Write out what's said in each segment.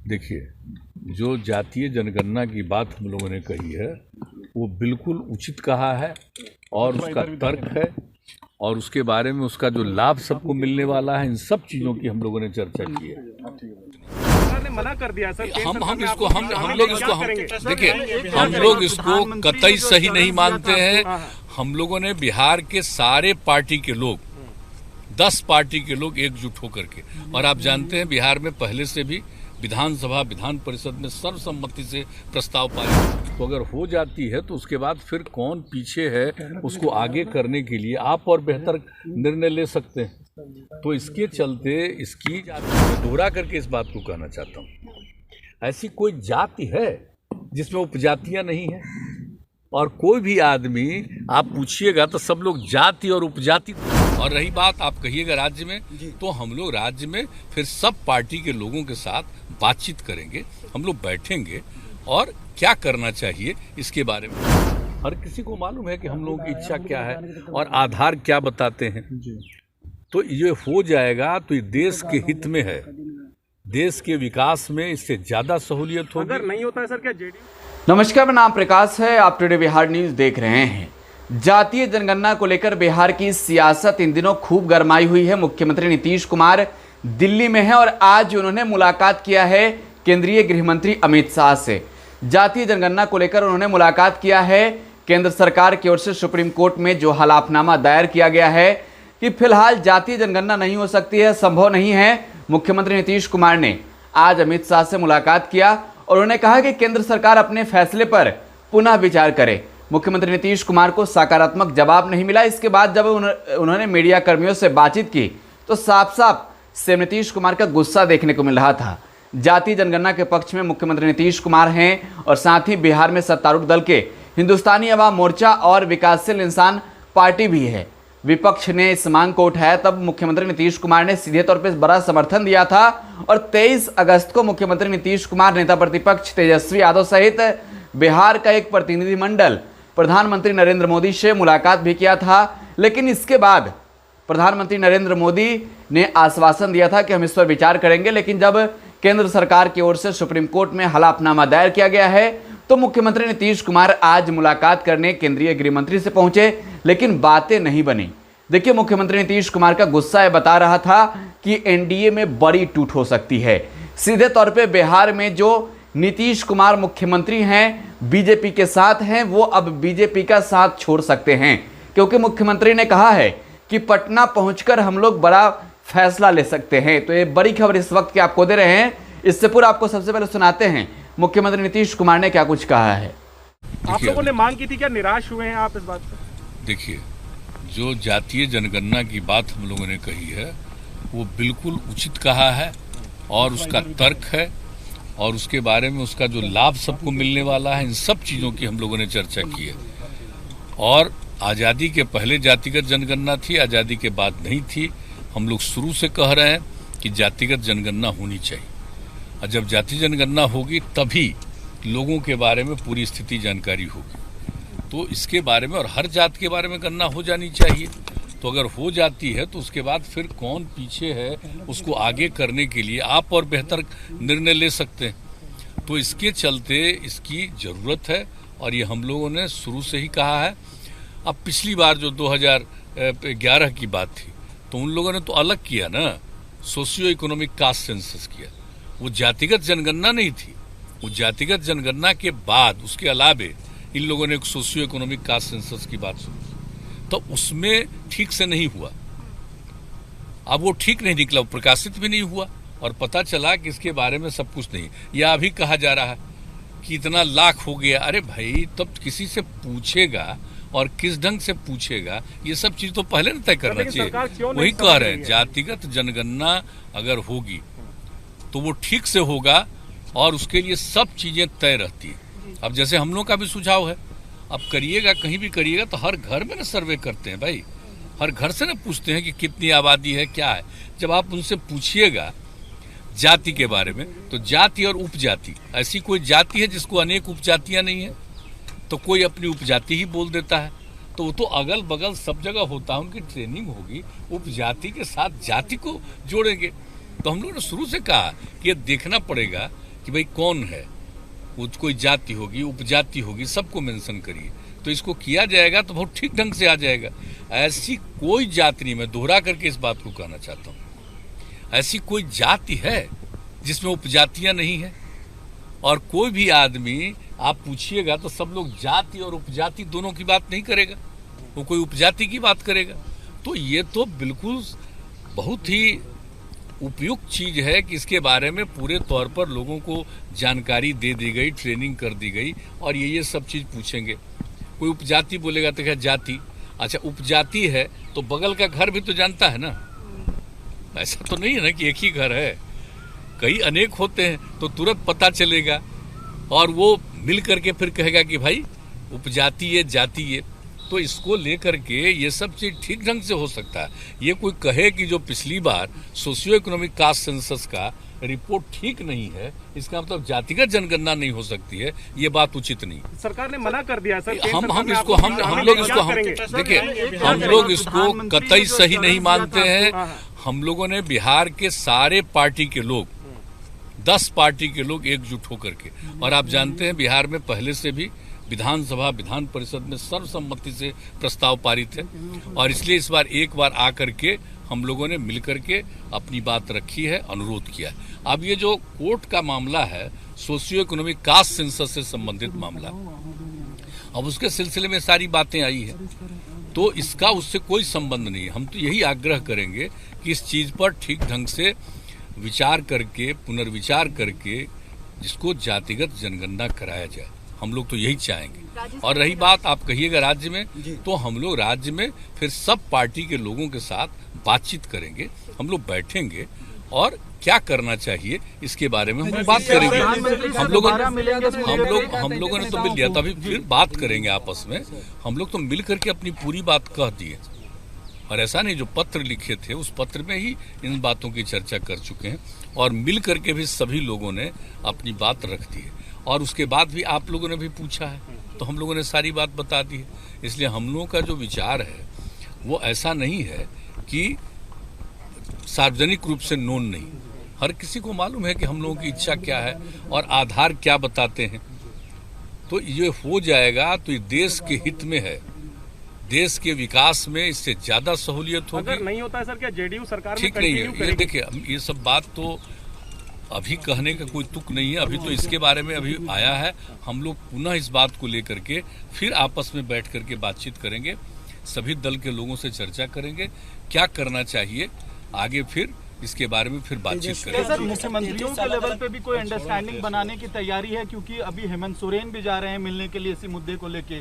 देखिए, जो जातीय जनगणना की बात हम लोगों ने कही है वो बिल्कुल उचित कहा है और उसका तर्क है और उसके बारे में उसका जो लाभ सबको मिलने वाला है, इन सब चीज़ों की हम लोगों ने चर्चा की है। सरकार ने मना कर दिया सर। हम लोग इसको कतई सही नहीं मानते हैं। हम लोगों ने बिहार के सारे पार्टी के लोग 10 पार्टी के लोग एकजुट होकर के, और आप जानते हैं बिहार में पहले से भी विधानसभा विधान परिषद में सर्वसम्मति से प्रस्ताव पारित, तो अगर हो जाती है तो उसके बाद फिर कौन पीछे है उसको आगे करने के लिए आप और बेहतर निर्णय ले सकते हैं। तो इसके चलते इसकी दोहरा करके इस बात को कहना चाहता हूँ, ऐसी कोई जाति है जिसमें उपजातियां नहीं है, और कोई भी आदमी आप पूछिएगा तो सब लोग जाति और उपजाति। और रही बात आप कहिएगा राज्य में, तो हम लोग राज्य में फिर सब पार्टी के लोगों के साथ बातचीत करेंगे, हम लोग बैठेंगे और क्या करना चाहिए इसके बारे में। हर किसी को मालूम है कि हम लोगों की इच्छा क्या है और आधार क्या बताते हैं, तो ये हो जाएगा तो ये देश के हित में है, देश के विकास में इससे ज्यादा सहूलियत होगी। अगर नहीं होता है सर, क्या जेडीयू? नमस्कार, मेरा नाम प्रकाश है, आप टुडे बिहार न्यूज देख रहे हैं। जातीय जनगणना को लेकर बिहार की सियासत इन दिनों खूब गरमाई हुई है। मुख्यमंत्री नीतीश कुमार दिल्ली में हैं और आज उन्होंने मुलाकात किया है केंद्रीय गृह मंत्री अमित शाह से। जातीय जनगणना को लेकर उन्होंने मुलाकात किया है। केंद्र सरकार की ओर से सुप्रीम कोर्ट में जो हलफनामा दायर किया गया है कि फिलहाल जातीय जनगणना नहीं हो सकती है, संभव नहीं है। मुख्यमंत्री नीतीश कुमार ने आज अमित शाह से मुलाकात किया और उन्होंने कहा कि केंद्र सरकार अपने फैसले पर पुनः विचार करे। मुख्यमंत्री नीतीश कुमार को सकारात्मक जवाब नहीं मिला। इसके बाद जब उन्होंने मीडिया कर्मियों से बातचीत की तो साफ साफ से नीतीश कुमार का गुस्सा देखने को मिल रहा था। जातीय जनगणना के पक्ष में मुख्यमंत्री नीतीश कुमार हैं और साथ ही बिहार में सत्तारूढ़ दल के हिंदुस्तानी अवाम मोर्चा और विकासशील इंसान पार्टी भी है। विपक्ष ने इस मांग को उठाया तब मुख्यमंत्री नीतीश कुमार ने सीधे तौर पर बड़ा समर्थन दिया था और 23 अगस्त को मुख्यमंत्री नीतीश कुमार, नेता प्रतिपक्ष तेजस्वी यादव सहित बिहार का एक प्रतिनिधिमंडल प्रधानमंत्री नरेंद्र मोदी से मुलाकात भी किया था। लेकिन इसके बाद प्रधानमंत्री नरेंद्र मोदी ने आश्वासन दिया था कि हम इस पर विचार करेंगे, लेकिन जब केंद्र सरकार की ओर से सुप्रीम कोर्ट में हलफनामा दायर किया गया है तो मुख्यमंत्री नीतीश कुमार आज मुलाकात करने केंद्रीय गृह मंत्री से पहुंचे, लेकिन बातें नहीं बनी। देखिए, मुख्यमंत्री नीतीश कुमार का गुस्सा यह बता रहा था कि एनडीए में बड़ी टूट हो सकती है। सीधे तौर पे बिहार में जो नीतीश कुमार मुख्यमंत्री हैं, बीजेपी के साथ हैं, वो अब बीजेपी का साथ छोड़ सकते हैं, क्योंकि मुख्यमंत्री ने कहा है कि पटना पहुंचकर हम लोग बड़ा फैसला ले सकते हैं। तो ये बड़ी खबर इस वक्त की आपको दे रहे हैं। इससे पूर्व आपको सबसे पहले सुनाते हैं मुख्यमंत्री नीतीश कुमार ने क्या कुछ कहा है। आप लोगों ने मांग की थी, क्या निराश हुए हैं आप इस बात से? देखिए, जो जातीय जनगणना की बात हम लोगों ने कही है वो बिल्कुल उचित कहा है और उसका तर्क है और उसके बारे में उसका जो लाभ सबको मिलने वाला है, इन सब चीज़ों की हम लोगों ने चर्चा की है। और आज़ादी के पहले जातिगत जनगणना थी, आज़ादी के बाद नहीं थी। हम लोग शुरू से कह रहे हैं कि जातिगत जनगणना होनी चाहिए, और जब जाति जनगणना होगी तभी लोगों के बारे में पूरी स्थिति जानकारी होगी। तो इसके बारे में और हर जात के बारे में गणना हो जानी चाहिए। तो अगर हो जाती है तो उसके बाद फिर कौन पीछे है उसको आगे करने के लिए आप और बेहतर निर्णय ले सकते हैं। तो इसके चलते इसकी ज़रूरत है और ये हम लोगों ने शुरू से ही कहा है। अब पिछली बार जो 2011 की बात थी तो उन लोगों ने तो अलग किया ना, सोशियो इकोनॉमिक कास्ट सेंसस किया, वो जातिगत जनगणना नहीं थी। वो जातिगत जनगणना के बाद उसके अलावे इन लोगों ने एक सोशियो इकोनॉमिक कास्ट सेंसस की बात सुनी, तो उसमें ठीक से नहीं हुआ। अब वो ठीक नहीं निकला, वो प्रकाशित भी नहीं हुआ और पता चला कि इसके बारे में सब कुछ नहीं। यह अभी कहा जा रहा है कि इतना लाख हो गया। अरे भाई, तब किसी से पूछेगा और किस ढंग से पूछेगा, ये सब चीज तो पहले न तय करना चाहिए। वही कह रहे हैं, जातिगत जनगणना अगर होगी तो वो ठीक से होगा और उसके लिए सब चीजें तय रहती है। अब जैसे हम लोग का भी सुझाव है, अब करिएगा, कहीं भी करिएगा तो हर घर में ना सर्वे करते हैं भाई, हर घर से ना पूछते हैं कि कितनी आबादी है, क्या है। जब आप उनसे पूछिएगा जाति के बारे में, तो जाति और उपजाति, ऐसी कोई जाति है जिसको अनेक उपजातियां नहीं है? तो कोई अपनी उपजाति ही बोल देता है। तो वो तो अगल बगल सब जगह होता है, उनकी ट्रेनिंग होगी, उपजाति के साथ जाति को जोड़ेंगे। तो हम लोगों ने शुरू से कहा कि ये देखना पड़ेगा कि भाई कौन है, वो कोई जाति होगी, उपजाति होगी, सबको मेंशन करिए। तो इसको किया जाएगा तो बहुत ठीक ढंग से आ जाएगा। ऐसी कोई जाति नहीं, मैं दोहरा करके इस बात को कहना चाहता हूँ, ऐसी कोई जाति है जिसमें उपजातियां नहीं है। और कोई भी आदमी आप पूछिएगा तो सब लोग जाति और उपजाति दोनों की बात नहीं करेगा, वो कोई उपजाति की बात करेगा। तो ये तो बिल्कुल बहुत ही उपयुक्त चीज है कि इसके बारे में पूरे तौर पर लोगों को जानकारी दे दी गई, ट्रेनिंग कर दी गई, और ये सब चीज पूछेंगे। कोई उपजाति बोलेगा तो क्या जाति, अच्छा उपजाति है तो बगल का घर भी तो जानता है ना, ऐसा तो नहीं है ना कि एक ही घर है, कई अनेक होते हैं, तो तुरंत पता चलेगा और वो मिल करके फिर कहेगा कि भाई उपजाति है, जाति है। तो इसको लेकर के ये सब चीज ठीक ढंग से हो सकता है। ये कोई कहे कि जो पिछली बार सोशियो इकोनॉमिक कास्ट सेंसस का रिपोर्ट ठीक नहीं है, इसका मतलब जातिगत जनगणना नहीं हो सकती है, ये बात उचित नहीं। सरकार ने मना कर दिया सर। हम लोग इसको कतई सही नहीं मानते हैं। हम लोगों ने बिहार के सारे पार्टी के लोग, 10 पार्टी के लोग एकजुट होकर के, और आप जानते हैं बिहार में पहले से भी विधानसभा विधान परिषद में सर्वसम्मति से प्रस्ताव पारित है, और इसलिए इस बार एक बार आकर के हम लोगों ने मिलकर के अपनी बात रखी है, अनुरोध किया है। अब ये जो कोर्ट का मामला है, सोशियो इकोनॉमिक कास्ट सेंसस से संबंधित मामला, अब उसके सिलसिले में सारी बातें आई है, तो इसका उससे कोई संबंध नहीं है। हम तो यही आग्रह करेंगे कि इस चीज पर ठीक ढंग से विचार करके, पुनर्विचार करके जिसको जातिगत जनगणना कराया जाए, हम लोग तो यही चाहेंगे। और रही बात आप कहिएगा राज्य में, तो हम लोग राज्य में फिर सब पार्टी के लोगों के साथ बातचीत करेंगे, हम लोग बैठेंगे और क्या करना चाहिए इसके बारे में हम बात करेंगे। हम लोगों ने तो मिल लिया, तभी फिर बात करेंगे आपस में। हम लोग तो मिल करके अपनी पूरी बात कह दिए, और ऐसा नहीं जो पत्र लिखे थे उस पत्र में ही इन बातों की चर्चा कर चुके हैं, और मिल करके भी सभी लोगों ने अपनी बात रख दी है। और उसके बाद भी आप लोगों ने भी पूछा है तो हम लोगों ने सारी बात बता दी है। इसलिए हम लोगों का जो विचार है वो ऐसा नहीं है कि सार्वजनिक रूप से नोन नहीं, हर किसी को मालूम है कि हम लोगों की इच्छा क्या है और आधार क्या बताते हैं। तो ये हो जाएगा तो ये देश के हित में है, देश के विकास में इससे ज्यादा सहूलियत होगी। अगर नहीं होता है सर, क्या जेडीयू सरकार ठीक नहीं है। ये देखिए, ये सब बात तो अभी कहने का कोई तुक नहीं है, अभी तो इसके बारे में अभी आया है। हम लोग पुनः इस बात को लेकर के फिर आपस में बैठ करके बातचीत करेंगे, सभी दल के लोगों से चर्चा करेंगे क्या करना चाहिए आगे, फिर इसके बारे में फिर बातचीत करेंगे। सर, मुख्यमंत्रियों के लेवल पे भी कोई अंडरस्टैंडिंग बनाने की तैयारी है, क्योंकि अभी हेमंत सोरेन भी जा रहे हैं मिलने के लिए इसी मुद्दे को लेके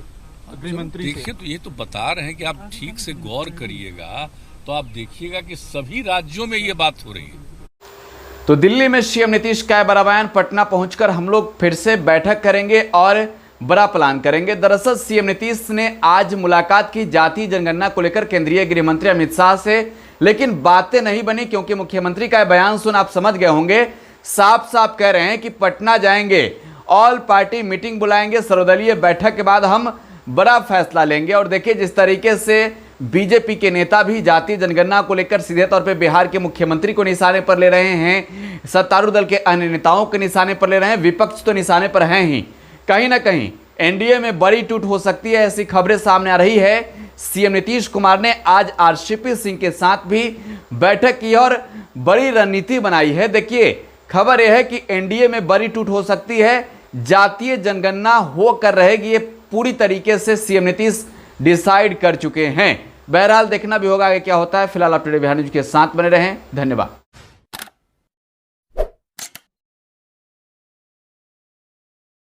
गृह मंत्री। देखिए, तो ये तो बता रहे हैं कि आप ठीक से गौर करिएगा तो आप देखिएगा कि सभी राज्यों में ये बात हो रही है। तो दिल्ली में सीएम नीतीश का बड़ा बयान, पटना पहुंचकर हम लोग फिर से बैठक करेंगे और बड़ा प्लान करेंगे। दरअसल सीएम नीतीश ने आज मुलाकात की जातीय जनगणना को लेकर केंद्रीय गृह मंत्री अमित शाह से, लेकिन बातें नहीं बनी, क्योंकि मुख्यमंत्री का बयान सुन आप समझ गए होंगे, साफ साफ कह रहे हैं कि पटना जाएंगे, ऑल पार्टी मीटिंग बुलाएंगे, सर्वदलीय बैठक के बाद हम बड़ा फैसला लेंगे। और देखिए जिस तरीके से बीजेपी के नेता भी जातीय जनगणना को लेकर सीधे तौर पे बिहार के मुख्यमंत्री को निशाने पर ले रहे हैं, सत्तारूढ़ दल के अन्य नेताओं के निशाने पर ले रहे हैं, विपक्ष तो निशाने पर हैं ही। कहीं ना कहीं एनडीए में बड़ी टूट हो सकती है, ऐसी खबरें सामने आ रही है। सीएम नीतीश कुमार ने आज आरसीपी सिंह के साथ भी बैठक की और बड़ी रणनीति बनाई है। देखिए खबर यह है कि एनडीए में बड़ी टूट हो सकती है, जातीय जनगणना होकर रहेगी, ये पूरी तरीके से सीएम नीतीश डिसाइड कर चुके हैं। बहरहाल देखना भी होगा कि क्या होता है। फिलहाल आप टुडे बिहार न्यूज के साथ बने रहें। धन्यवाद।